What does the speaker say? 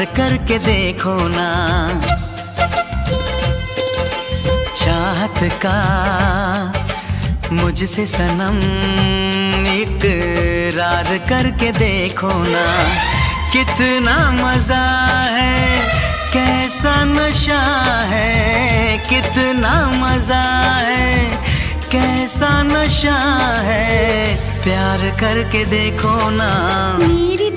प्यार करके देखो ना, चाहत का मुझसे सनम इकरार करके देखो ना। कितना मजा है, कैसा नशा है, कितना मजा है, कैसा नशा है, प्यार करके देखो ना। मेरी